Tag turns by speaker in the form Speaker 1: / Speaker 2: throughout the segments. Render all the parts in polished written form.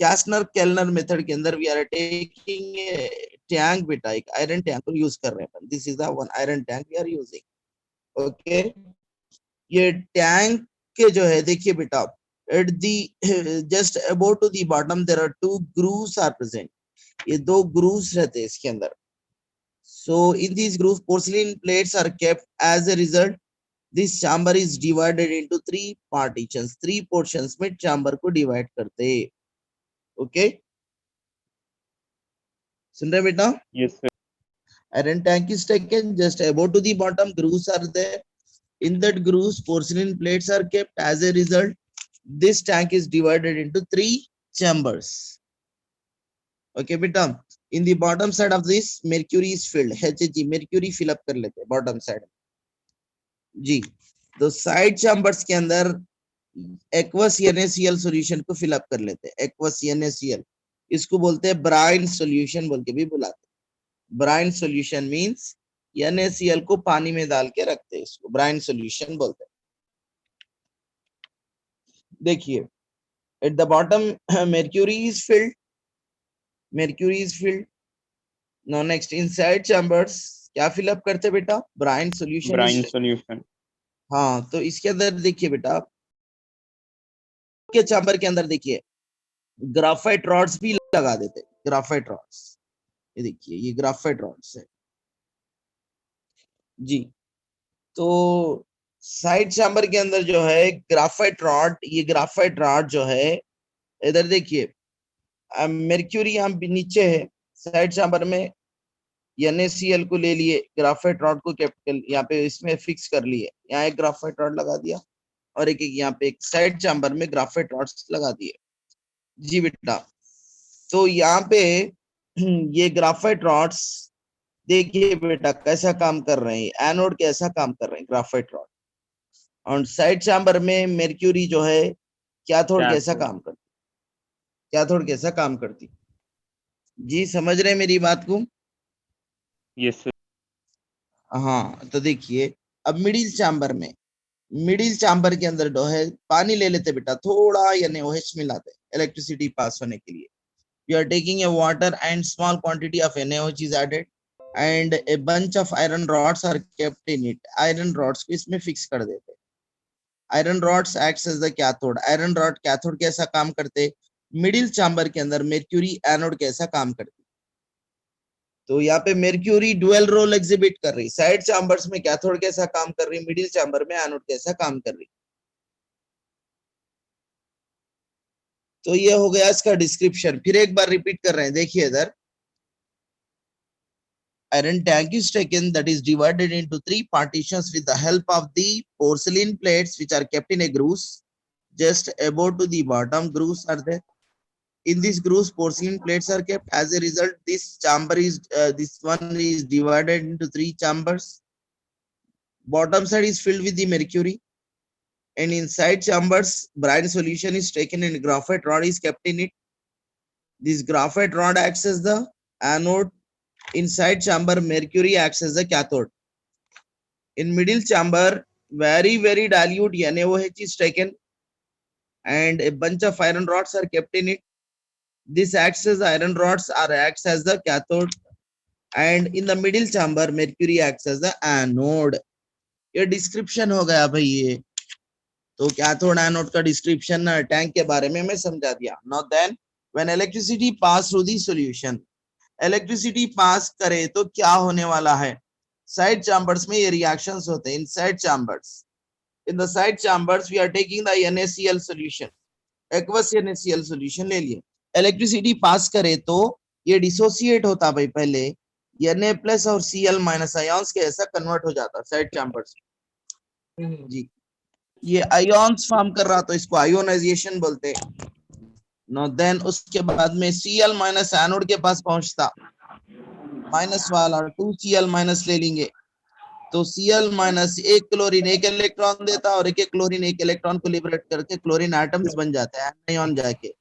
Speaker 1: कैस्नर केल्नर method के अंदर we are taking tank बेटा, एक आयरन टैंक को यूज कर रहे हैं. This is the one iron tank we are using. Okay, ये टैंक के जो है देखिए बेटा, at the just about to the bottom there are two grooves are present. ये दो ग्रूव्स रहते हैं इसके अंदर. So in these grooves, porcelain plates are kept. As a result, this chamber is divided into three partitions. Three portions में chamber को divide करते हैं. Okay? सुन रहे बेटा?
Speaker 2: Yes, sir.
Speaker 1: Iron tank is taken just above to the bottom. Grooves are there. In that grooves, porcelain plates are kept. As a result, this tank is divided into three chambers. Okay, बेटा? In the bottom side of this, mercury is filled. HG, mercury fill up कर लेते हैं bottom side. जी, तो side chambers के अंदर aqueous NaCl solution को fill up कर लेते हैं. एक्वस NaCl, इसको बोलते हैं ब्राइन सॉल्यूशन बोल के भी बुलाते हैं. ब्राइन सॉल्यूशन मींस NaCl को पानी में डाल के रखते हैं, इसको ब्राइन सॉल्यूशन बोलते हैं. देखिए, at the bottom mercury is filled. mercury is filled. Now next, inside chambers क्या फिल अप करते बेटा? Brine solution.
Speaker 2: Brine solution.
Speaker 1: हाँ, तो इसके अंदर देखिए बेटा, के चैम्बर के अंदर देखिए ग्राफाइट रॉड्स भी लगा देते. ग्राफाइट रॉड्स, ये देखिए, ये ग्राफाइट रॉड्स है जी. तो साइड चैम्बर के अंदर जो है ग्राफाइट रॉड, ये ग्राफाइट रॉड जो है, इधर देखिए mercury यहाँ नीचे है साइड चैम्बर में. NaCl को ले लिए, ग्राफाइट रॉड को कैपिटल यहाँ पे इसमें फिक्स कर लिए. यहाँ एक ग्राफाइट रॉड लगा दिया और एक यहाँ पे एक साइड चैम्बर में ग्राफाइट रॉड्स लगा दिए. जी बेटा, तो यहाँ पे ये ग्राफाइट रॉड्स देखिए बेटा कैसा काम कर रहे हैं. एनोड कैसा काम कर रहे हैं ग्राफाइट रॉड. और साइड चैम्बर में mercury जो है कैथोड कैसा काम करती. कैथोड कैसा काम करती. जी समझ रहे हैं मेरी बात को?
Speaker 2: Yes, sir.
Speaker 1: हाँ, तो देखिए अब मिडिल चैम्बर में, मिडिल चैम्बर के अंदर जो है पानी ले लेते बेटा, थोड़ा NaOH मिलाते इलेक्ट्रिसिटी पास होने के लिए. We are taking a water and small quantity of NaOH is added and a bunch of iron rods are kept in it. Iron rods को इसमें फिक्स कर देते. Iron rods acts as the cathode. Iron rod cathode कैसा काम करते. Middle chamber के अंदर mercury anode कैसा काम करती. तो यहाँ पे mercury डुअल रोल एग्जिबिट कर रही. साइड चैम्बर्स में कैथोड कैसा काम कर रही, मिडिल चैम्बर में एनोड कैसा काम कर रही. तो ये हो गया इसका डिस्क्रिप्शन. फिर एक बार रिपीट कर रहे हैं, देखिए इधर. Iron tank is taken, that is divided into three partitions with the help of the porcelain plates which are kept in a grooves just above to the bottom. Grooves are there. In these grooves, porcelain plates are kept. As a result, this chamber is this one is divided into three chambers. Bottom side is filled with the mercury, and inside chambers, brine solution is taken and graphite rod is kept in it. This graphite rod acts as the anode. Inside chamber, mercury acts as the cathode. In middle chamber, very dilute NaOH is taken and a bunch of iron rods are kept in it. This acts as iron rods or acts as the cathode, and in the middle chamber, mercury acts as the anode. ये description हो गया भाई. ये तो cathode anode का description tank के बारे में मैं समझा दिया. Now then when electricity pass through the solution, electricity pass करे तो क्या होने वाला है. साइड चैम्बर्स में ये रिएक्शंस होते हैं. In side chambers, in the side chambers we are taking the NaCl solution, aqueous NaCl solution ले लिए. इलेक्ट्रिसिटी पास करे तो ये डिसोसिएट होता भाई. पहले Na प्लस और Cl माइनस आयॉन्स के ऐसा कन्वर्ट हो जाता साइड चैम्बर्स जी. ये आयॉन्स फॉर्म कर रहा तो इसको आयोनाइजेशन बोलते हैं. नो देन उसके बाद में Cl माइनस एनोड के पास पहुंचता, माइनस वाला 2Cl माइनस ले लेंगे तो Cl माइनस एक क्लोरीन एक इलेक्ट्रॉन देता और एक क्लोरीन एक इलेक्ट्रॉन को लिबरेट करके क्लोरीन एटम्स बन जाते हैं. आयन जाके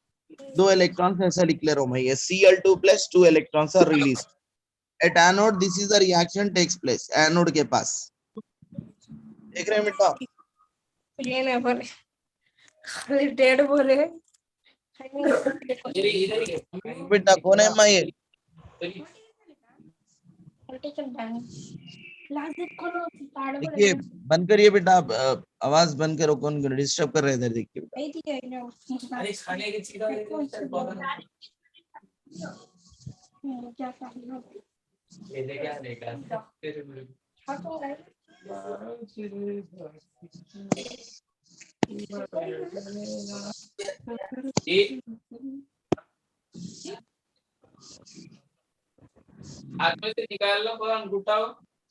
Speaker 1: दो इलेक्ट्रॉन्स ऐसा डिक्लेयर हो गई है. Cl2 plus 2 electrons are release at anode. This is the reaction takes place anode के पास. देख रहे हैं बेटा?
Speaker 3: ये ना बोले खाली डेढ़ बोले.
Speaker 1: बेटा कौन है अम्मा ये? देखिए बंद करिए बेटा, आप, आवाज बंद करो, कौन डिस्टर्ब कर रहे हैं इधर, देखिए बेटा।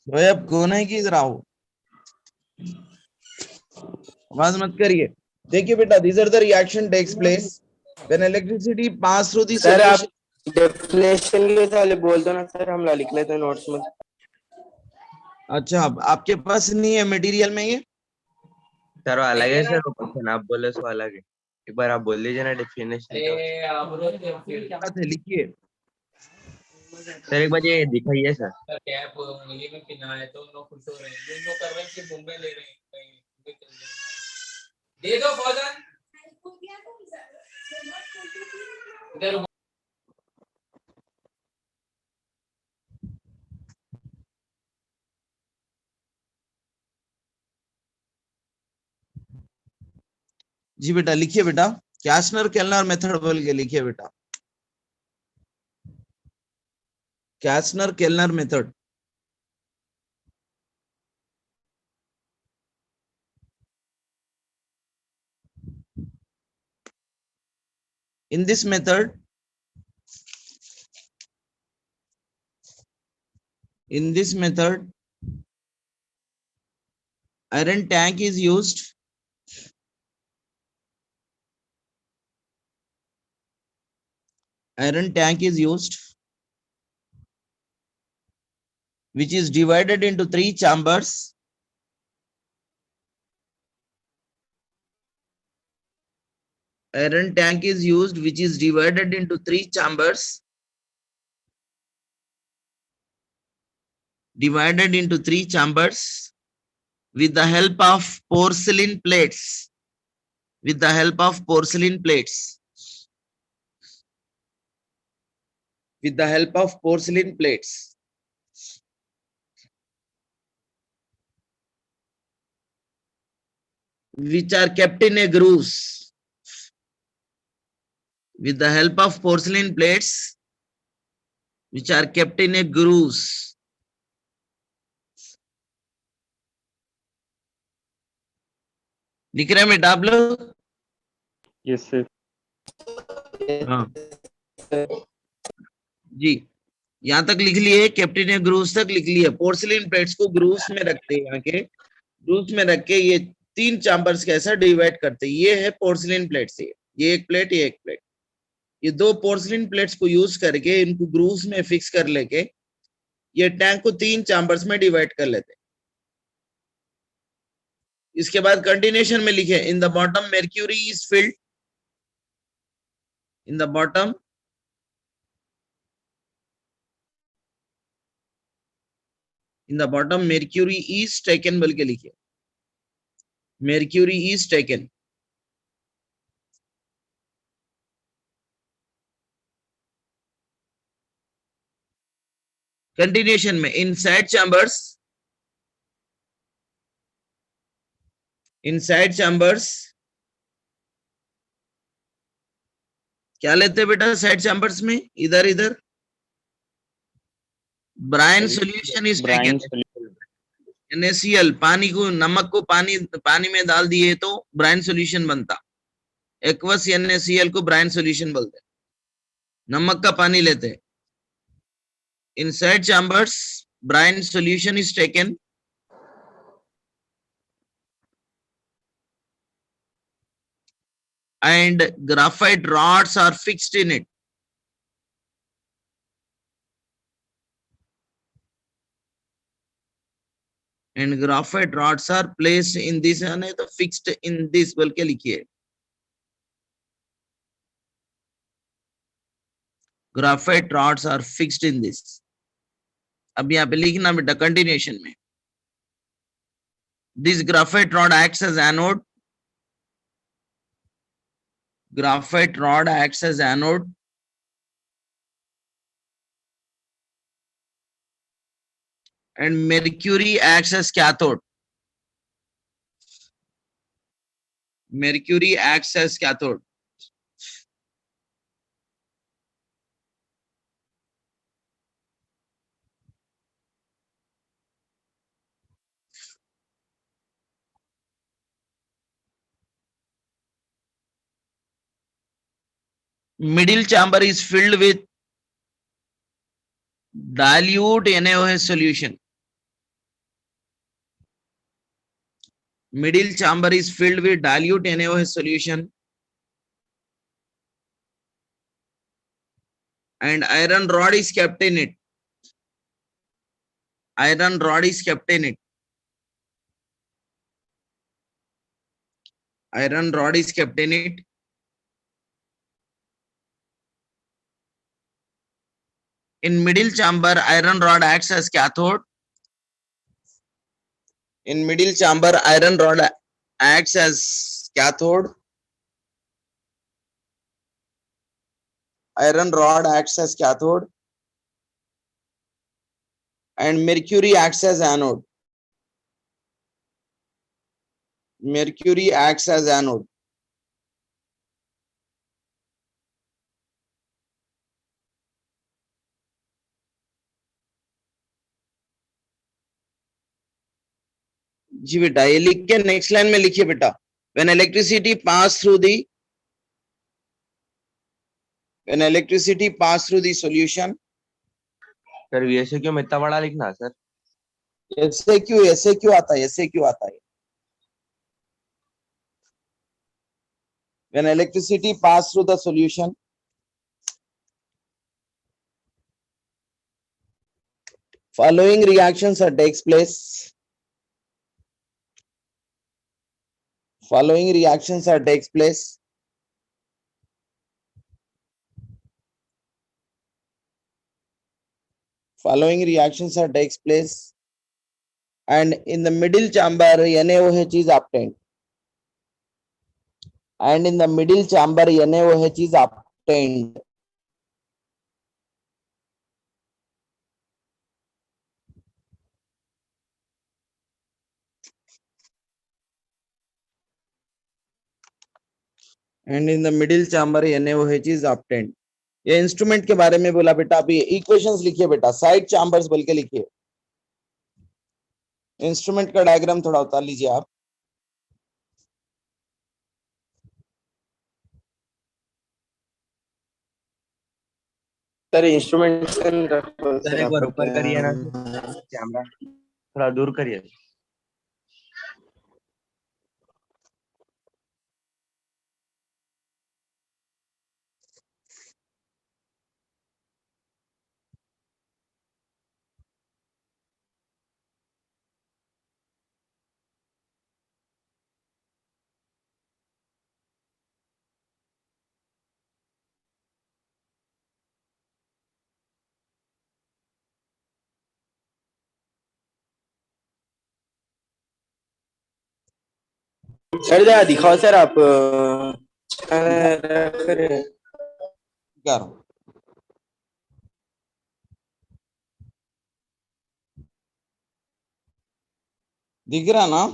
Speaker 1: भाई अब कौन है कि इधर आओ, आवाज मत करिए। देखिए बेटा, these are the reaction takes place when electricity pass through the
Speaker 3: sir आप
Speaker 1: solution।
Speaker 3: डेफिनेशन के साले बोल दो ना सर, हम लिख लेते हैं नोट्स में।
Speaker 1: अच्छा, अब आपके पास नहीं है मटेरियल में ये?
Speaker 3: सर वो अलग है सर, वो क्वेश्चन आप बोले सो अलग है। एक बार आप बोल दीजिए ना डेफिनेशन।
Speaker 1: बात है, लिखिए।
Speaker 3: सर एक बार ये दिखाइए सर।
Speaker 1: जी बेटा लिखिए बेटा, कैस्नर केल्नर मेथड बोल के लिखिए बेटा, कैस्नर केल्नर method. In this method, iron tank is used. Iron tank is used, which is divided into 3 chambers. Iron tank is used, which is divided into 3 chambers. Divided into 3 chambers with the help of porcelain plates. With the help of porcelain plates. With the help of porcelain plates. Which are kept in a grooves. With the help of porcelain plates, which are kept in a grooves. लिख रहे हैं बेटा आप लोग?
Speaker 2: Yes, sir.
Speaker 1: हाँ जी, यहाँ तक लिख लिए, कैप्टन ने ग्रूव्स तक लिख लिया। पोर्सिलिन प्लेट्स को ग्रूव्स में रखते हैं, यहाँ के ग्रूव्स में रख के ये 3 चैम्बर्स कैसा डिवाइड करते हैं। ये है पोर्सिलिन प्लेट्स, ये एक प्लेट, ये एक प्लेट। ये 2 पोर्सिलिन प्लेट्स को यूज करके इनको ग्रूव्स में फिक्स कर लेके ये टैंक को 3 चैम्बर्स में डिवाइड कर लेते हैं। इसके बाद कंटिन्यूएशन में लिखे, in the bottom mercury is filled. In the bottom mercury is taken बोल के लिखिए, mercury is taken. कंटिन्यूएशन में inside chambers क्या लेते हैं बेटा साइड चैम्बर्स में? इधर इधर brine solution is taken.
Speaker 2: Brine solution.
Speaker 1: NaCl, पानी को, नमक को पानी में डाल दिए तो ब्राइन सॉल्यूशन बनता। एक्वस NaCl को ब्राइन सॉल्यूशन बोलते हैं। नमक का पानी लेते हैं। Inside chambers brine solution is taken and graphite rods are fixed in it. And graphite rods are placed in this, यानी तो fixed in this बोल के लिखिए। Graphite rods are fixed in this. अब यहाँ पे लिखना बेटा कंटिन्यूएशन में, this graphite rod acts as anode. graphite rod acts as anode, and mercury acts as cathode. Mercury acts as cathode. Middle chamber is filled with dilute NaOH solution. Middle chamber is filled with dilute NaOH solution, and iron rod is kept in it. Iron rod is kept in it. Iron rod is kept in it. In middle chamber, iron rod acts as cathode. In middle chamber, iron rod acts as cathode. Iron rod acts as cathode. And mercury acts as anode. Mercury acts as anode. जी बेटा ये लिख के next line में लिखिए बेटा. When electricity pass through the solution.
Speaker 3: Sir VSA क्यों इतना बड़ा लिखना सर?
Speaker 1: ऐसे क्यों आता है? When electricity pass through the solution, following reactions takes place. Following reactions takes place. Following reactions takes place, and in the middle chamber NaOH is obtained. And in the middle chamber NaOH is obtained. And in the middle chamber NaOH is obtained. ये instrument के बारे में बोला बेटा. अभी equations लिखिए बेटा. Side chambers बोल के लिखिए. इंस्ट्रूमेंट का डायग्राम थोड़ा उतार लीजिए आप.
Speaker 4: सर इंस्ट्रूमेंट
Speaker 3: सर एक बार ऊपर करिए ना कैमरा, थोड़ा दूर करिए.
Speaker 4: सर जरा दिखाओ सर आप
Speaker 1: क्या दिख रहा ना?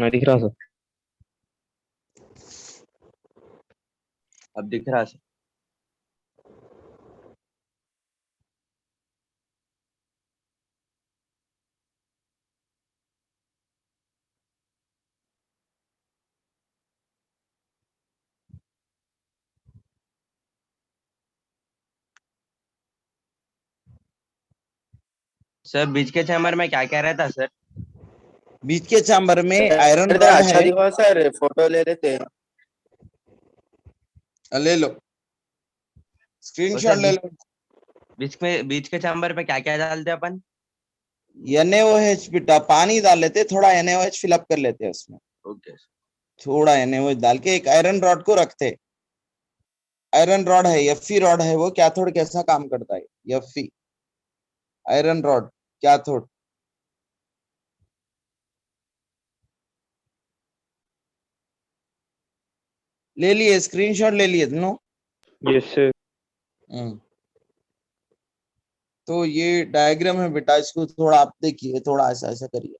Speaker 2: दिख रहा सर.
Speaker 3: अब दिख रहा सर. सर बीच के चैम्बर में क्या क्या रहता सर?
Speaker 1: बीच के चैम्बर में आयरन
Speaker 4: सर
Speaker 1: रॉड
Speaker 4: अच्छा
Speaker 1: है.
Speaker 4: दिखाओ सर, फोटो ले रहे थे.
Speaker 1: ले लो स्क्रीनशॉट ले लो.
Speaker 3: बीच के चैम्बर में क्या क्या डालते अपन?
Speaker 1: NaOH बेटा पानी डाल लेते, थोड़ा NaOH फिलअप कर लेते हैं उसमें.
Speaker 3: ओके.
Speaker 1: थोड़ा NaOH डाल के एक आयरन रॉड को रखते. आयरन रॉड है, Fe रॉड है वो. कैथोड कैसा काम करता है? Fe iron rod cathode. ले लिए, स्क्रीनशॉट ले लिए नो?
Speaker 2: Yes, sir.
Speaker 1: तो ये डायग्राम है बेटा, इसको थोड़ा आप देखिए, थोड़ा ऐसा ऐसा करिए।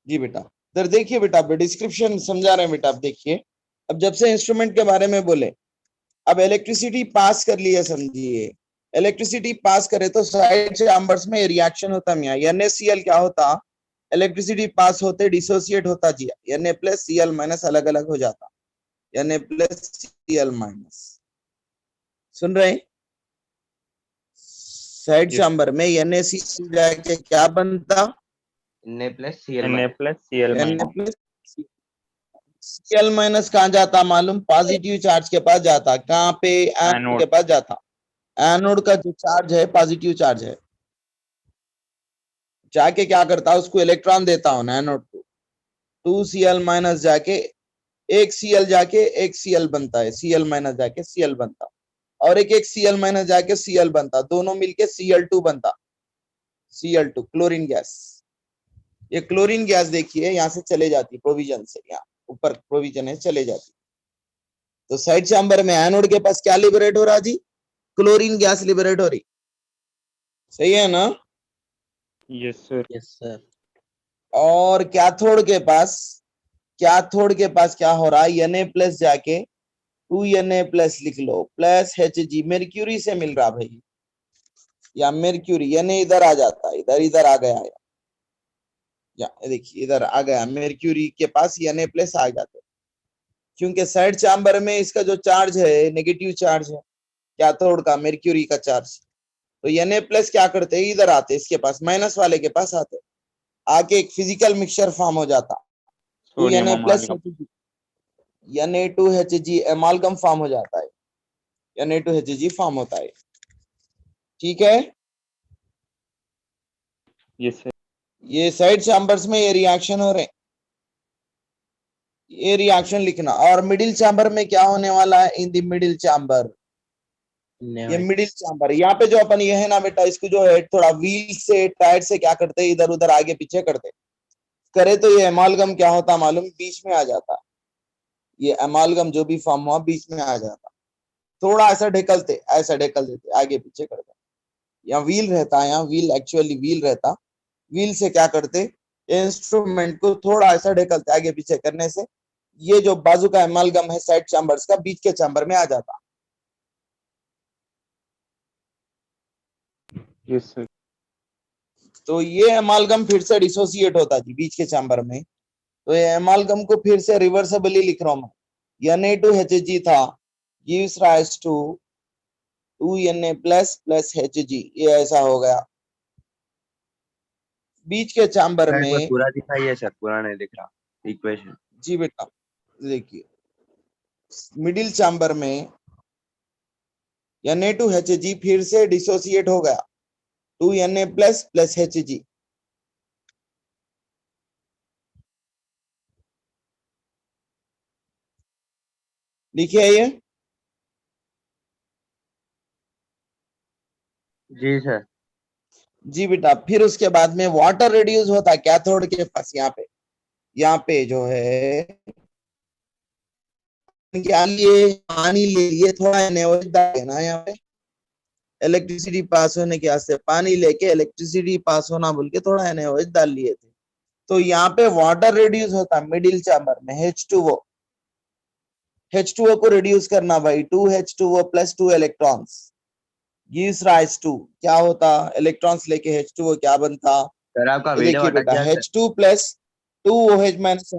Speaker 1: जी बेटा, इधर देखिए बेटा, डिस्क्रिप्शन समझा रहे हैं बेटा, आप देखिए। अब जब से इंस्ट्रूमेंट के बारे में बोले, अब इलेक्ट्रिसिटी पास कर लिया, समझिए। इलेक्ट्रिसिटी पास करे तो साइड चैम्बर्स में रिएक्शन होता है। NaCl क्या होता, इलेक्ट्रिसिटी पास होते डिसोसिएट होता जी, Na प्लस Cl माइनस अलग अलग हो जाता, Na प्लस Cl माइनस। सुन रहे हैं? Side
Speaker 2: Yes.
Speaker 1: चैम्बर में NaCl जाके क्या बनता,
Speaker 3: Na plus Cl
Speaker 2: Na
Speaker 3: minus.
Speaker 2: plus Cl
Speaker 1: Na
Speaker 2: minus.
Speaker 1: Plus Cl minus कहाँ जाता मालूम, पॉजिटिव चार्ज के पास जाता। कहाँ पे, एनोड
Speaker 2: Anode.
Speaker 1: के पास जाता। एनोड का जो चार्ज है पॉजिटिव चार्ज है, जाके क्या करता, उसको इलेक्ट्रॉन देता हूं एनोड को। 2Cl माइनस जाके एक Cl जाके एक Cl बनता है, Cl माइनस जाके Cl बनता, और एक Cl माइनस जाके Cl बनता, दोनों मिलके Cl2 बनता। Cl2 chlorine gas. ये क्लोरीन गैस देखिए यहाँ से चले जाती, प्रोविजन से, यहाँ ऊपर प्रोविजन है, चले जाती। तो साइड चैम्बर में एनोड के पास क्या लिबरेट हो रहा जी, क्लोरीन गैस लिबरेट हो रही। सही है ना?
Speaker 2: Yes, sir.
Speaker 3: Yes, sir.
Speaker 1: और कैथोड के पास, कैथोड के पास क्या हो रहा है, Na प्लस जाके 2Na प्लस लिख लो, प्लस Hg, मेर्क्यूरी से मिल रहा भाई, या मेर्क्यूरी, Na इधर आ जाता, इधर इधर आ गया, या देखिए इधर आ गया, मेर्क्यूरी के पास Na प्लस आ जाते, क्योंकि साइड चैम्बर में इसका जो चार्ज है नेगेटिव चार्ज है, कैथोड का मेर्क्यूरी का चार्ज। तो Na प्लस क्या करते हैं, इधर आते, इसके पास माइनस वाले के पास आते, आके एक फिजिकल मिक्सचर फॉर्म हो जाता,
Speaker 2: Sodium
Speaker 1: 2Na plus
Speaker 2: amalgam.
Speaker 1: Na2Hg एमालगम form हो जाता है, Na2Hg फॉर्म होता है। ठीक है,
Speaker 2: Yes, sir.
Speaker 1: ये साइड चैम्बर्स में ये रिएक्शन हो रहे हैं, ये रिएक्शन लिखना। और मिडिल चैम्बर में क्या होने वाला है, इन द मिडिल चैम्बर, ये
Speaker 3: Na
Speaker 1: मिडिल चैम्बर, यहाँ पे जो अपन ये है ना बेटा, इसको जो है थोड़ा व्हील से टायर से क्या करते हैं, इधर उधर आगे पीछे करते करे, तो ये एमालगम क्या होता मालूम, बीच में आ जाता। ये एमालगम जो भी फॉर्म हुआ बीच में आ जाता, थोड़ा ऐसा ढकेलते, ऐसा ढकेल देते, आगे पीछे करते। यहाँ व्हील रहता है, यहाँ व्हील एक्चुअली व्हील रहता, व्हील से क्या करते, इंस्ट्रूमेंट को थोड़ा ऐसा ढकलते, आगे पीछे करने से ये जो बाजू का एमालगम है साइड चैम्बर्स का, बीच के चैम्बर में आ जाता।
Speaker 2: Yes, sir.
Speaker 1: तो ये एमालगम फिर से डिसोसिएट होता जी बीच के चैम्बर में। तो ये एमालगम को फिर से रिवर्सिबली लिख रहा हूं मैं, Na2Hg था, gives rise to 2Na plus plus Hg, ये ऐसा हो गया बीच के चैम्बर
Speaker 3: सर, एक बार
Speaker 1: में।
Speaker 3: पूरा दिखाइए सर, पूरा नहीं दिख रहा इक्वेशन।
Speaker 1: जी बेटा देखिए, मिडिल चैम्बर में Na2Hg फिर से डिसोसिएट हो गया, 2Na प्लस प्लस Hg। लिखिए ये,
Speaker 3: जी सर।
Speaker 1: जी बेटा। फिर उसके बाद में वाटर रिड्यूस होता है कैथोड के पास, यहाँ पे जो है क्या लिए, पानी ले लिए, थोड़ा एनर्जी डाले ना, यहाँ पे इलेक्ट्रिसिटी पास होने के वास्ते पानी लेके इलेक्ट्रिसिटी पास होना बोल के थोड़ा एनर्जी डाल लिए थे। तो यहाँ पे वाटर रिड्यूस होता है मिडिल चैम्बर में, H2O, H2O को रिड्यूस करना भाई, 2H2O plus 2 electrons gives rise to, क्या होता, इलेक्ट्रॉन्स लेके H2O क्या बनता,
Speaker 3: सर आपका
Speaker 1: ये
Speaker 3: वीडियो
Speaker 1: देखिए
Speaker 3: अटक
Speaker 1: बेटा,
Speaker 3: गया sir.
Speaker 1: H2 plus 2OH minus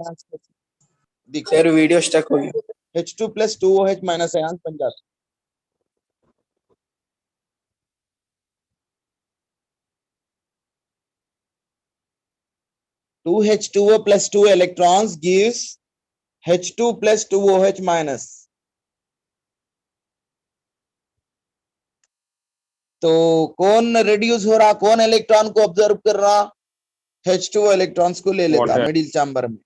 Speaker 1: देखो,
Speaker 4: सर वीडियो स्टक हो गया।
Speaker 1: H2 plus 2OH minus ion बन जाता। Two H2O plus 2 electrons gives H2 plus 2OH minus. तो कौन रिड्यूस हो रहा, कौन इलेक्ट्रॉन को ऑब्जर्व कर रहा, H2O इलेक्ट्रॉन्स को ले लेता
Speaker 2: Water.
Speaker 1: मिडिल चैम्बर में,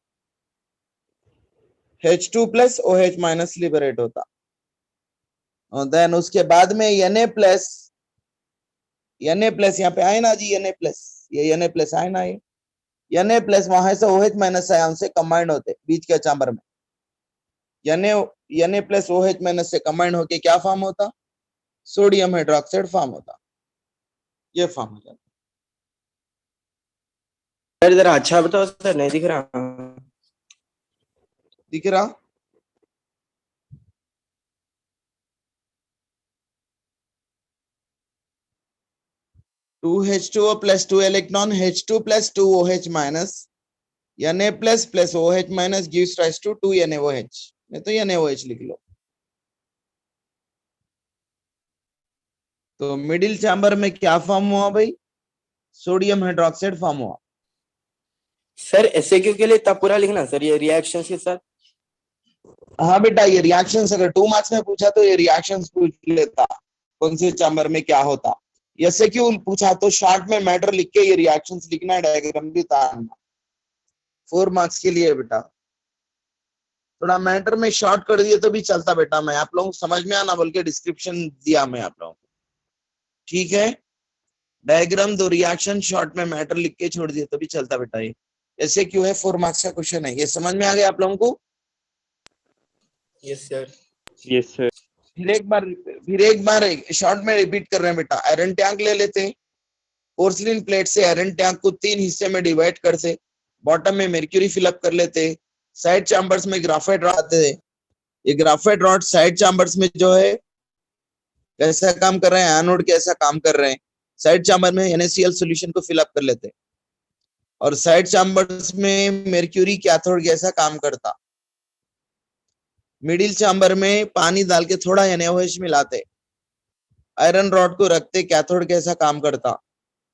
Speaker 1: H2 plus OH minus liberate होता। और देन उसके बाद में Na प्लस Na प्लस यहाँ पे आए ना जी, Na प्लस, ये Na प्लस आए ना, ये Na प्लस वहां से OH माइनस आयन से कंबाइंड होते बीच के चैम्बर में, Na प्लस OH माइनस से कंबाइंड होके क्या फॉर्म होता, सोडियम हाइड्रोक्साइड फॉर्म होता, ये फॉर्म हो जाता।
Speaker 4: सर जरा अच्छा बताओ सर, नहीं दिख रहा।
Speaker 1: दिख रहा? Two H2O plus 2 electron, H2 plus 2 OH minus, Na plus plus OH minus gives rise to 2 NaOH, नहीं तो NaOH लिख लो। तो मिडिल चैम्बर में क्या फॉर्म हुआ भाई, सोडियम हाइड्रोक्साइड फॉर्म हुआ।
Speaker 4: सर SAQ के लिए तब पूरा लिखना सर, ये रिएक्शंस के साथ।
Speaker 1: हाँ बेटा, ये रिएक्शंस अगर 2 मार्क्स में पूछा तो ये रिएक्शंस पूछ लेता, कौन से चैम्बर में क्या होता। ऐसे क्यों पूछा तो शॉर्ट में मैटर लिख के ये रिएक्शंस लिखना है, डायग्राम भी उतारना, 4 मार्क्स के लिए बेटा। थोड़ा मैटर में शॉर्ट कर दिए तो भी चलता बेटा, मैं आप लोगों को समझ में आना बोल के डिस्क्रिप्शन दिया मैं आप लोगों को, ठीक है। डायग्राम 2 रिएक्शन शॉर्ट में मैटर लिख के छोड़ दिए तो भी चलता बेटा। ये ऐसे क्यों है, 4 मार्क्स का क्वेश्चन है, ये समझ में आ गया आप लोगों को।
Speaker 4: Yes sir.
Speaker 2: Yes, sir.
Speaker 1: फिर एक बार शॉर्ट में रिपीट कर रहे हैं बेटा। आयरन टैंक ले लेते हैं, पोर्सिलिन प्लेट से आयरन टैंक को 3 हिस्से में डिवाइड करते, बॉटम में mercury फिलअप कर लेते, साइड चैम्बर्स में ग्राफाइट रॉड आते हैं। ये ग्राफाइट रॉड साइड चैम्बर्स में जो है कैसा काम कर रहे हैं, एनोड कैसा काम कर रहे हैं। साइड चैम्बर में NaCl सॉल्यूशन को फिलअप कर लेते, और साइड चैम्बर्स में mercury कैथोड कैसा काम करता। मिडिल चैम्बर में पानी डाल के थोड़ा NaOH मिलाते, आयरन रॉड को रखते, कैथोड कैसा काम करता।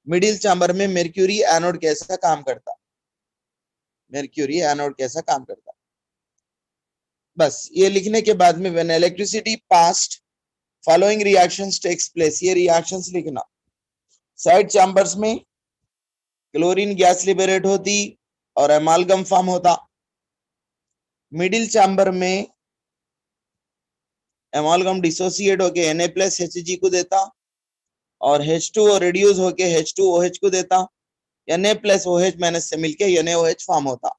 Speaker 1: मिडिल चैम्बर में mercury एनोड कैसा काम करता, mercury एनोड कैसा काम करता। बस ये लिखने के बाद में when electricity passed following reactions takes place, ये reactions लिखना। साइड चैम्बर्स में क्लोरीन गैस लिबरेट होती और एमालगम फॉर्म होता। मिडिल चैम्बर में एमालगम डिसोसिएट होके Na प्लस Hg को देता, और H2O रिड्यूस होके H2OH को देता। Na प्लस OH माइनस से मिलके NaOH फॉर्म होता।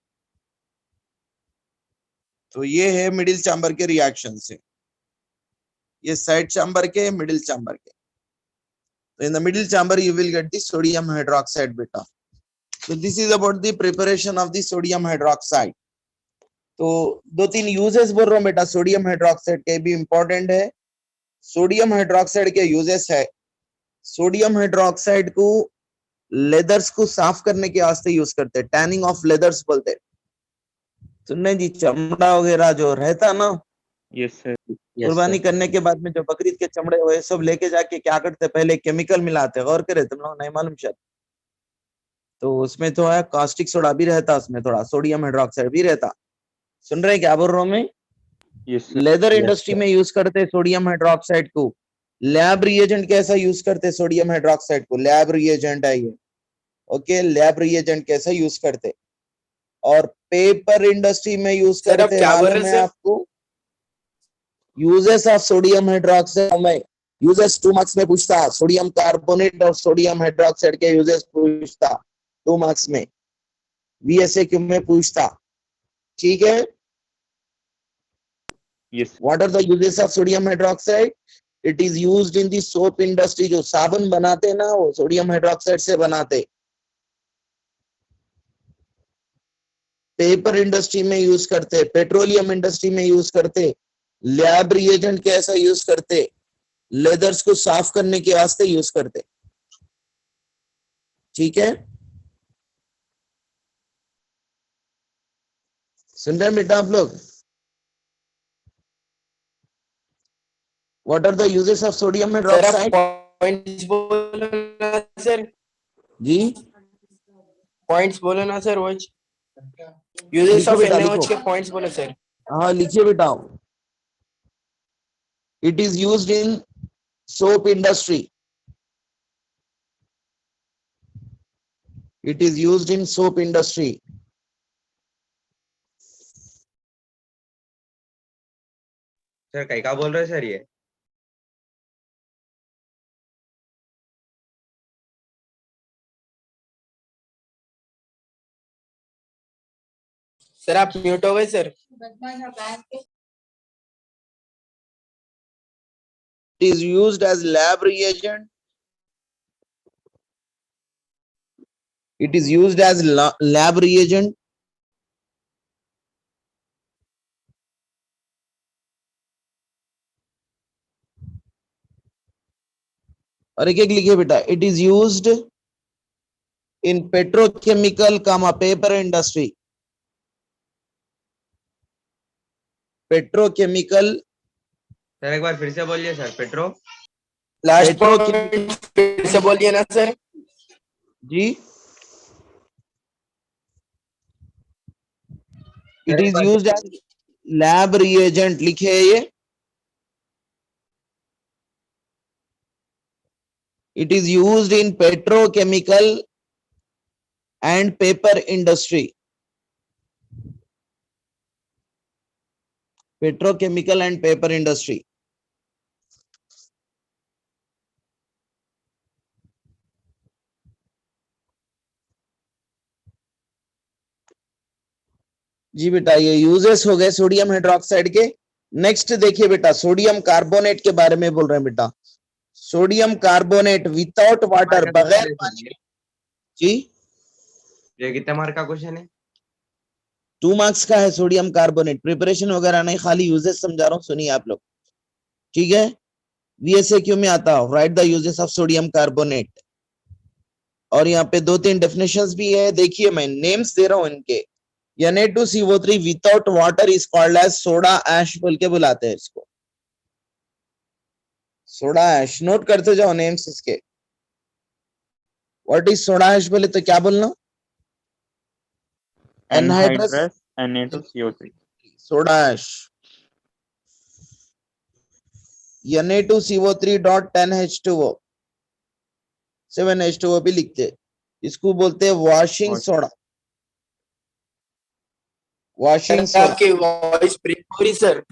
Speaker 1: तो ये है मिडिल चैम्बर के रिएक्शन से, ये साइड चैम्बर के, मिडिल चैम्बर के। तो in the middle chamber you will get the sodium hydroxide beta. So this is about the preparation of the sodium hydroxide. तो 2-3 यूजेस बोल रहा हूँ बेटा, सोडियम हाइड्रोक्साइड के भी इंपॉर्टेंट है। सोडियम हाइड्रोक्साइड के यूजेस है, सोडियम हाइड्रोक्साइड को लेदर्स को साफ करने के वास्ते यूज करते हैं, टैनिंग ऑफ लेदर्स बोलते हैं। सुनने जी, चमड़ा वगैरह जो रहता ना,
Speaker 2: Yes, sir.
Speaker 1: कुर्बानी करने के बाद में जो बकरीद के चमड़े हुए सब लेके जाके क्या करते, पहले केमिकल मिलाते, गौर करे, तुम लोग नहीं मालूम शायद। तो उसमें तो है कास्टिक सोडा भी रहता, उसमें थोड़ा सोडियम हाइड्रोक्साइड भी रहता। सुन रहे हैं क्या बोल रहा हूँ मैं?
Speaker 2: Yes, sir.
Speaker 1: Leather
Speaker 3: Yes,
Speaker 1: industry
Speaker 3: sir.
Speaker 1: में यूज करते सोडियम हाइड्रोक्साइड को। लैब रिएजेंट कैसा यूज करते सोडियम हाइड्रोक्साइड को, लैब रिएजेंट है ये, ओके। लैब रिएजेंट कैसा यूज करते, और पेपर इंडस्ट्री में यूज
Speaker 4: सर आप
Speaker 1: करते,
Speaker 4: क्या बोल
Speaker 1: मालूम
Speaker 4: रहे
Speaker 1: है
Speaker 4: हैं सर?
Speaker 1: आपको? यूजेस ऑफ सोडियम हाइड्रोक्साइड में, यूजेस 2 मार्क्स में पूछता, सोडियम कार्बोनेट और सोडियम हाइड्रोक्साइड के यूजेस पूछता 2 मार्क्स में, VSAQ में पूछता, ठीक है।
Speaker 2: Yes,
Speaker 1: what are the uses of sodium hydroxide? It is used in the soap industry, जो साबुन बनाते ना वो सोडियम हाइड्रोक्साइड से बनाते। पेपर इंडस्ट्री में यूज करते, पेट्रोलियम इंडस्ट्री में यूज करते, लैब रिएजेंट कैसा यूज करते, लेदर्स को साफ करने के वास्ते यूज करते, ठीक है। सुन रहे हैं बेटा आप लोग? What are the uses of sodium
Speaker 4: sir आप
Speaker 1: हाइड्रोक्साइड?
Speaker 4: पॉइंट्स बोलो ना सर,
Speaker 1: जी
Speaker 4: पॉइंट्स बोलो ना सर, वही यूजेस
Speaker 1: लिखो
Speaker 4: ऑफ
Speaker 1: बेटा,
Speaker 4: NaOH
Speaker 1: लिखो।
Speaker 4: के पॉइंट्स बोलो सर।
Speaker 1: हाँ लिखिए बेटा। It is used in soap industry, it is used in soap industry.
Speaker 3: Sir कहीं का बोल रहे हैं सर ये?
Speaker 4: सर आप म्यूट हो गए sir.
Speaker 1: It is used as lab reagent. It is used as lab reagent. और एक एक लिखिए बेटा, it is used in petrochemical, paper industry. Petrochemical,
Speaker 3: sir एक बार फिर से बोलिए sir, petro
Speaker 4: last
Speaker 1: Petrochemical.
Speaker 4: Point फिर से बोलिए ना सर।
Speaker 1: जी,
Speaker 3: सर
Speaker 1: it
Speaker 3: एक
Speaker 1: is
Speaker 3: bar
Speaker 1: used as lab reagent लिखे है ये। It is used in petrochemical and paper industry. Petrochemical and paper industry. जी बेटा, ये यूजेस हो गए सोडियम हाइड्रोक्साइड के। नेक्स्ट देखिए बेटा, सोडियम कार्बोनेट के बारे में बोल रहे हैं बेटा। Sodium carbonate without water,
Speaker 3: mark का
Speaker 1: बगैर
Speaker 3: क्वेश्चन है
Speaker 1: पानी
Speaker 3: सर
Speaker 1: के। जी,
Speaker 3: ये कितने मार्क का क्वेश्चन है?
Speaker 1: 2 मार्क्स का है सोडियम कार्बोनेट। प्रिपरेशन वगैरह नहीं, खाली यूजेस समझा रहा हूँ, सुनिए आप लोग, ठीक है। VSAQ में आता है, right the uses of sodium carbonate. और यहाँ पे 2-3 डेफिनेशंस भी है, देखिए मैं नेम्स दे रहा हूँ इनके। Na2CO3 without water is called as soda ash बोल के बुलाते हैं इसको, सोडा ऐश। नोट करते जाओ नेम्स इसके। व्हाट इज सोडा ऐश बोले तो क्या बोलना? Anhydrous
Speaker 2: Anhydrous Na2CO3.
Speaker 1: Soda ash. Na2CO3.10H2O, 7H2O भी लिखते हैं। इसको बोलते हैं washing soda, washing
Speaker 4: sir
Speaker 1: soda.
Speaker 4: आपकी वॉइस ब्रेक हो रही सर।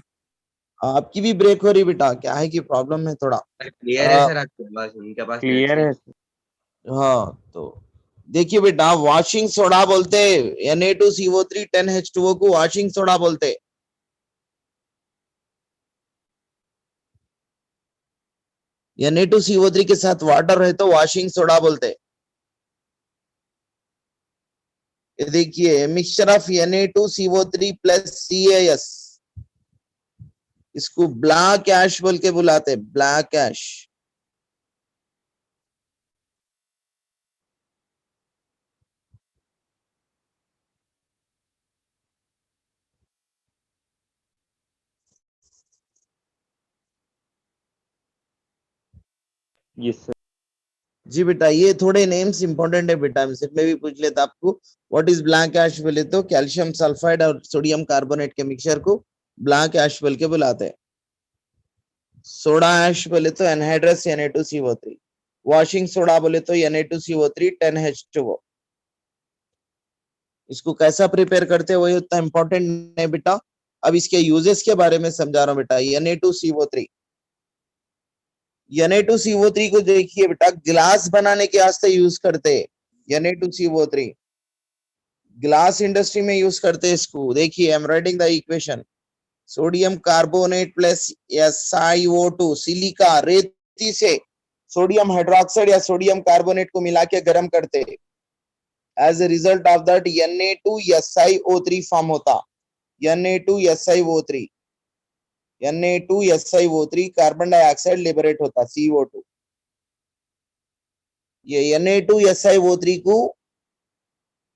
Speaker 1: आपकी भी ब्रेक हो रही बेटा, क्या है कि प्रॉब्लम है थोड़ा।
Speaker 3: क्लियर है सर आपके पास, उनके पास नेट
Speaker 2: Clear
Speaker 3: नहीं।
Speaker 2: है sir.
Speaker 1: हाँ, तो देखिए बेटा, वॉशिंग सोडा बोलते हैं। Na2CO3 10H2O को वॉशिंग सोडा बोलते हैं। Na2CO3 के साथ वाटर है तो वॉशिंग सोडा बोलते हैं। ये देखिए, mixture of Na2CO3 plus CaS, इसको ब्लैक ऐश बोल के बुलाते हैं, ब्लैक ऐश।
Speaker 2: Yes sir.
Speaker 1: जी बेटा, ये थोड़े नेम्स इंपॉर्टेंट है बेटा, एमसेट में भी पूछ लेता आपको। व्हाट इज ब्लैक ऐश बोले तो कैल्शियम सल्फाइड और सोडियम कार्बोनेट के मिक्सचर को ब्लैक ऐश बोल के बुलाते हैं। सोडा ऐश बोले तो एनहाइड्रस Na2CO3, वॉशिंग सोडा बोले तो Na2CO3 10H2O। इसको कैसा प्रिपेयर करते हैं वही उतना इंपॉर्टेंट नहीं बेटा। अब इसके यूजेस के बारे में समझा रहा हूँ बेटा। Na2CO3, Na2CO3 को देखिए बेटा, ग्लास बनाने के वास्ते यूज करते हैं। Na2CO3 ग्लास इंडस्ट्री में यूज करते हैं इसको। देखिए, I am writing the equation. Sodium carbonate plus SiO2, silica रेती से सोडियम हाइड्रोक्साइड या सोडियम कार्बोनेट को मिला के गर्म करते हैं। As a result of that Na2SiO3 form होता। Na2SiO3, Na2SiO3 carbon dioxide liberate होता, CO2। ये Na2SiO3 को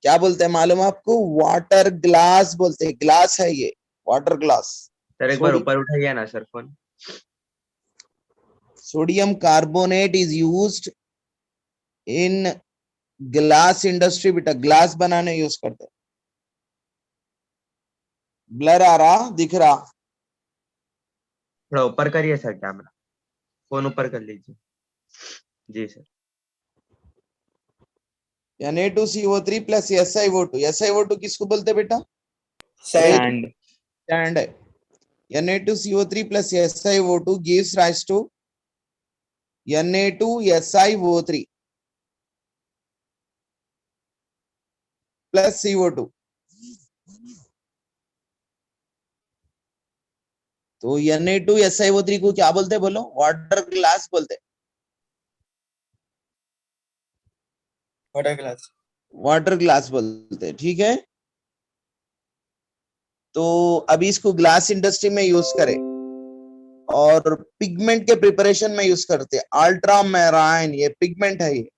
Speaker 1: क्या बोलते हैं मालूम है आपको? वाटर ग्लास बोलते हैं। ग्लास है ये, वाटर ग्लास।
Speaker 3: सर एक बार ऊपर उठाइए ना sir phone.
Speaker 1: Sodium carbonate is used in glass industry बेटा, ग्लास बनाने यूज करते हैं। ब्लर आ रहा, दिख रहा?
Speaker 3: थोड़ा ऊपर करिए सर कैमरा, फोन ऊपर कर लीजिए। जी sir.
Speaker 1: Na2CO3 plus SiO2, SiO2 किसको बोलते हैं बेटा?
Speaker 4: सैंड।
Speaker 2: Sand.
Speaker 1: सैंड है। Na2CO3 plus SiO2 gives rise to Na2SiO3 plus CO2। तो Na2SiO3 को क्या बोलते हैं, बोलो? वाटर ग्लास बोलते हैं।
Speaker 4: Water glass.
Speaker 1: वाटर ग्लास बोलते हैं, ठीक है। तो अभी इसको ग्लास इंडस्ट्री में यूज करें और पिगमेंट के प्रिपरेशन में यूज करते हैं। अल्ट्रा मैराइन, ये पिगमेंट है, ये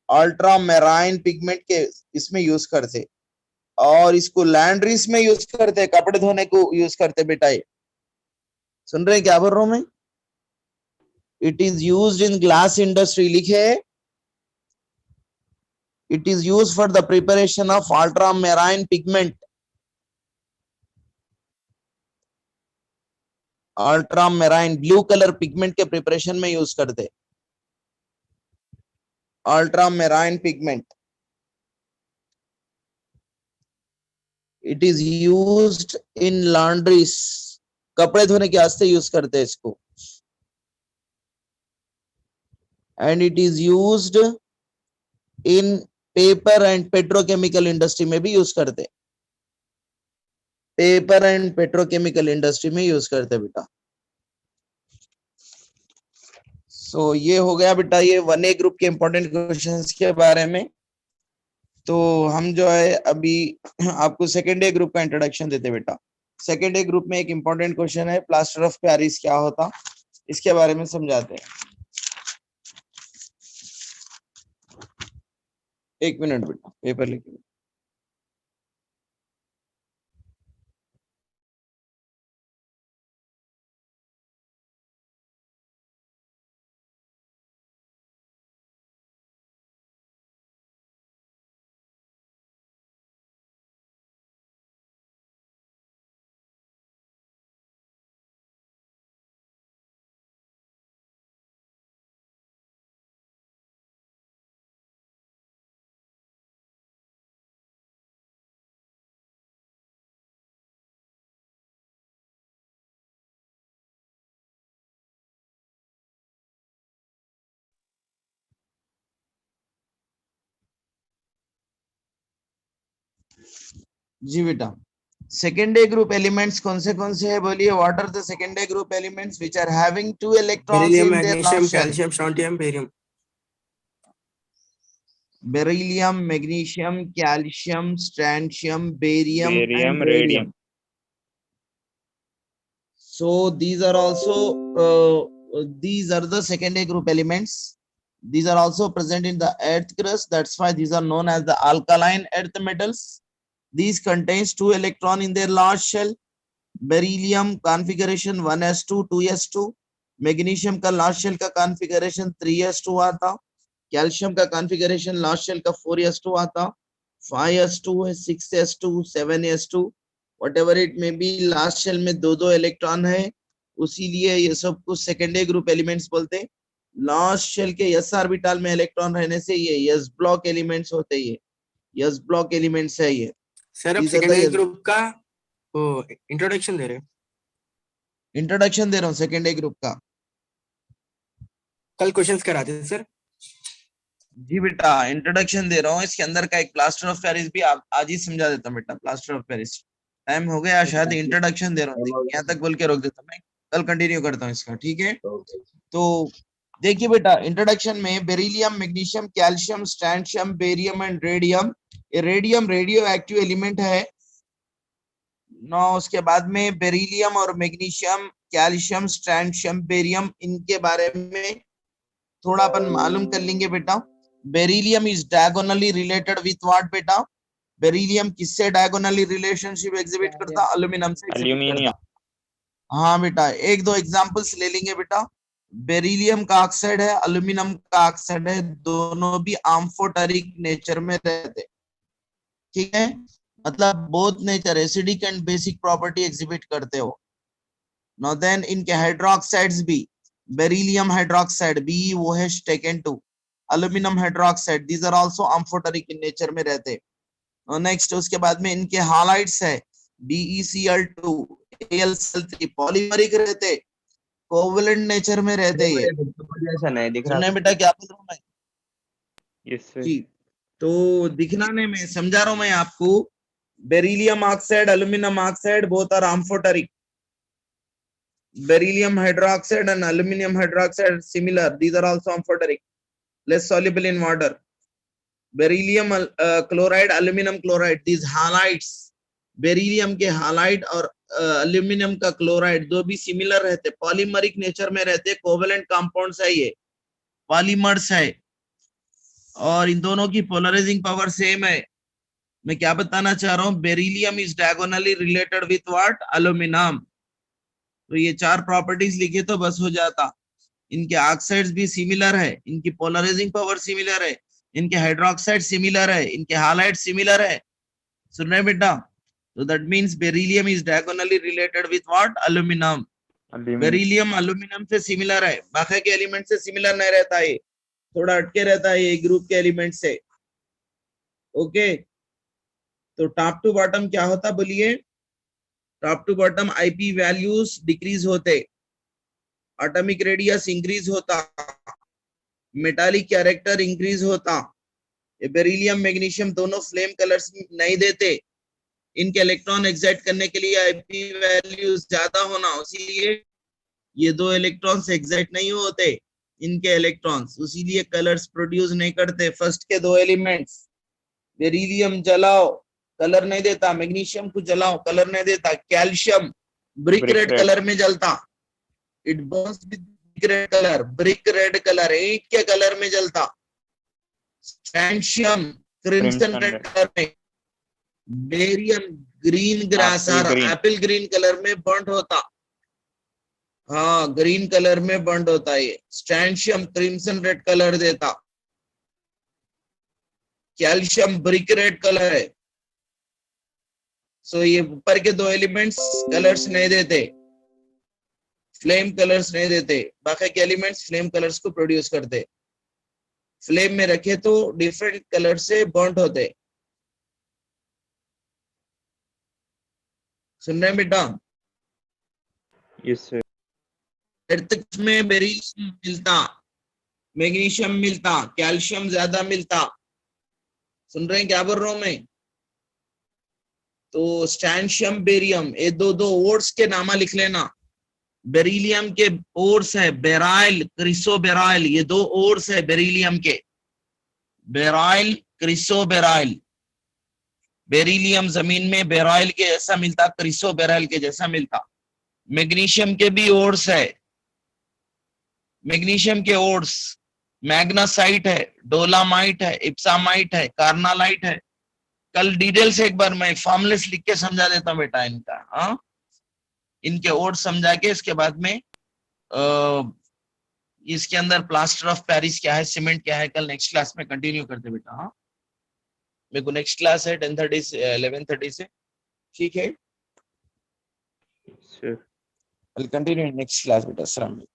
Speaker 1: अल्ट्रा मैराइन पिगमेंट के इसमें यूज करते, और इसको लैंड्रीज में यूज करते, कपड़े धोने को यूज करते बेटा। ये सुन रहे हैं क्या बोल रहा हूं मैं? It is used in glass industry, लिखे it is used for the preparation of ultra marine pigment. Ultramarine blue colour pigment के प्रिपरेशन में यूज करते, अल्ट्रा मैराइन पिगमेंट। It is used in laundries, कपड़े धोने के वास्ते यूज करते हैं इसको। And it is used in paper and petrochemical industry में भी यूज करते, पेपर एंड पेट्रोकेमिकल इंडस्ट्री में यूज करते बेटा। सो ये हो गया बेटा ये 1A ग्रुप के इंपॉर्टेंट क्वेश्चंस के बारे में। तो हम जो है अभी आपको सेकेंड ए ग्रुप का इंट्रोडक्शन देते बेटा। सेकेंड ए ग्रुप में एक इंपॉर्टेंट क्वेश्चन है, प्लास्टर ऑफ पेरिस क्या होता, इसके बारे में समझाते हैं। एक मिनट बेटा, पेपर लिखिए। जी बेटा, सेकेंड ए ग्रुप एलिमेंट्स कौन से है बोलिए? What are the second A group elements which are having 2 electrons
Speaker 4: beryllium,
Speaker 1: in their
Speaker 4: magnesium,
Speaker 1: last shell?
Speaker 4: Calcium, strontium, barium.
Speaker 1: Beryllium, magnesium, calcium, strontium, barium, and
Speaker 2: Barium,
Speaker 1: radium.
Speaker 2: radium.
Speaker 1: So these are also these are the second A group elements. These are also present in the earth crust. That's why these are known as the alkaline earth metals. These contains 2 electron in their large shell. Beryllium configuration 1s2, 2s2. Magnesium का last shell का configuration 3s2 आता। Calcium का configuration last shell का 4s2 आता। 5s2 है, 6s2, 7s2, whatever it may be, last shell में दो electron है, उसीलिए ये सब कुछ सेकेंड ए ग्रुप एलिमेंट्स बोलते हैं। लास्ट शेल के s ऑर्बिटल में इलेक्ट्रॉन रहने से ये s ब्लॉक एलिमेंट्स होते हैं। ये s ब्लॉक एलिमेंट्स है ये।
Speaker 4: सर अब सेकेंड ए ग्रुप का इंट्रोडक्शन दे रहे हैं।
Speaker 1: इंट्रोडक्शन दे रहा हूँ सेकेंड ए ग्रुप का।
Speaker 4: कल क्वेश्चंस कराते थे सर।
Speaker 1: जी बेटा, इंट्रोडक्शन दे रहा हूँ। इसके अंदर का एक प्लास्टर ऑफ पेरिस भी आप आज ही समझा देता हूँ बेटा। प्लास्टर ऑफ पेरिस टाइम हो गया शायद, इंट्रोडक्शन दे रहा हूँ, यहाँ तक बोल के रोक देता हूँ मैं, कल कंटिन्यू करता हूँ इसका, ठीक है? तो देखिए बेटा, इंट्रोडक्शन में beryllium, magnesium, calcium, strontium, barium and radium. ये रेडियम रेडियो एक्टिव एलिमेंट है। नौ उसके बाद में बेरिलियम और मैग्नीशियम, कैल्शियम, स्ट्रोंटियम, बेरियम, इनके बारे में थोड़ा अपन मालूम कर लेंगे बेटा। Beryllium is diagonally related with what बेटा? बेरिलियम किससे डायगोनली रिलेशनशिप एग्जिबिट करता? एल्यूमिनियम से एग्जिबिट
Speaker 2: Aluminium.
Speaker 1: करता। हाँ बेटा, एक दो एग्जांपल्स ले लेंगे बेटा। बेरिलियम का ऑक्साइड है, एल्यूमिनियम का ऑक्साइड है, दोनों भी आम्फोटेरिक नेचर में रहते, ठीक है? मतलब both nature acidic and basic property exhibit करते हो। नाउ देन इनके हाइड्रोक्साइड्स भी, beryllium hydroxide BeOH taken 2, aluminium hydroxide, these are also amphoteric in nature में रहते। और नेक्स्ट उसके बाद में इनके हालाइड्स है BeCl2, Al3, पॉलीमरिक रहते, कोवलेंट नेचर में रहते ये। सुनने बेटा क्या बोल रहा हूँ मैं?
Speaker 2: Yes, sir.
Speaker 1: जी, तो दिखलाने में समझा रहा हूँ मैं आपको। Beryllium oxide, aluminium oxide both are amphoteric, Beryllium hydroxide and aluminum hydroxide are similar. These are also amphoteric, less soluble in water. Beryllium chloride, aluminum chloride, these halides, beryllium के halide और aluminium का chloride दो भी similar रहते, polymeric nature में रहते, covalent compounds है, ये पॉलीमर्स है और इन दोनों की पोलराइजिंग पावर सेम है। मैं क्या बताना चाह रहा हूं, beryllium is diagonally related with what, aluminium. तो ये चार प्रॉपर्टीज लिखे तो बस हो जाता। इनके ऑक्साइड्स भी सिमिलर है, इनकी पोलराइजिंग पावर सिमिलर है, इनके हाइड्रोक्साइड सिमिलर है, इनके हालाइड सिमिलर है। सुन रहे बेटा? So that means beryllium is diagonally related with what, aluminum. Beryllium aluminium से सिमिलर है, बाकी के एलिमेंट से सिमिलर नहीं रहता है, थोड़ा हटके रहता है ये ग्रुप के एलिमेंट से। ओके, तो टॉप टू बॉटम क्या होता बोलिए? Top to bottom IP values decrease होते, एटॉमिक रेडियस इंक्रीज होता, मेटालिक कैरेक्टर इंक्रीज होता। ये बेरिलियम मैग्नीशियम दोनों फ्लेम कलर्स नहीं देते, इनके इलेक्ट्रॉन एक्साइट करने के लिए आईपी वैल्यूज ज्यादा होना, इसीलिए ये दो इलेक्ट्रॉन्स एक्साइट नहीं होते, इनके इलेक्ट्रॉन्स, इसीलिए कलर्स प्रोड्यूस नहीं करते। फर्स्ट के दो एलिमेंट्स, बेरिलियम जलाओ कलर नहीं देता, मैग्नीशियम को जलाओ कलर नहीं देता, कैल्शियम ब्रिक रेड कलर में जलता, it Burns with brick red colour, brick red colour ईंट के कलर में जलता। स्ट्रैंशियम क्रिम्सन रेड कलर में, बेरियम ग्रीन ग्रास और एप्पल ग्रीन कलर में बर्न्ड होता, हाँ ग्रीन कलर में बर्न्ड होता है। स्ट्रैंशियम क्रिम्सन रेड कलर देता, कैल्शियम ब्रिक रेड कलर है। सो ये ऊपर के दो एलिमेंट्स कलर्स नहीं देते, फ्लेम कलर्स नहीं देते, बाकी के एलिमेंट्स फ्लेम कलर्स को प्रोड्यूस करते, फ्लेम में रखे तो डिफरेंट कलर से बर्न्ड होते। सुन रहे हैं बेटा?
Speaker 2: Yes sir.
Speaker 1: अर्थ में बेरिलियम मिलता, मैग्नीशियम मिलता, कैल्शियम ज्यादा मिलता। सुन रहे हैं क्या बोल रहा हूं मैं? तो स्ट्रैंशियम बेरियम, ये दो दो ओर्स के नामा लिख लेना। बेरिलियम के ओर्स है बेराइल, क्रिसोबेराइल, ये दो ओर्स है बेरिलियम के, बेराइल क्रिसोबेराइल। बेरिलियम जमीन में बेराइल के जैसा मिलता, क्रिसोबेराइल के जैसा मिलता। मैग्नीशियम के भी ओर्स है, मैग्नीशियम के ओर्स मैग्नासाइट है, डोलामाइट है, इप्सामाइट है, कार्नालाइट है। कल डिटेल से एक बार मैं फॉर्मुलेस लिख के समझा देता हूँ बेटा इनका, हाँ इनके ओर्स समझा के इसके बाद में इसके अंदर प्लास्टर ऑफ पेरिस क्या है, सीमेंट क्या है, कल नेक्स्ट क्लास में कंटिन्यू करते बेटा। हाँ मेरे को नेक्स्ट क्लास है 10:30 से 11:30 से, ठीक है?
Speaker 2: Sir
Speaker 1: I'll continue in next class बेटा। अस्सलाम वालेकुम।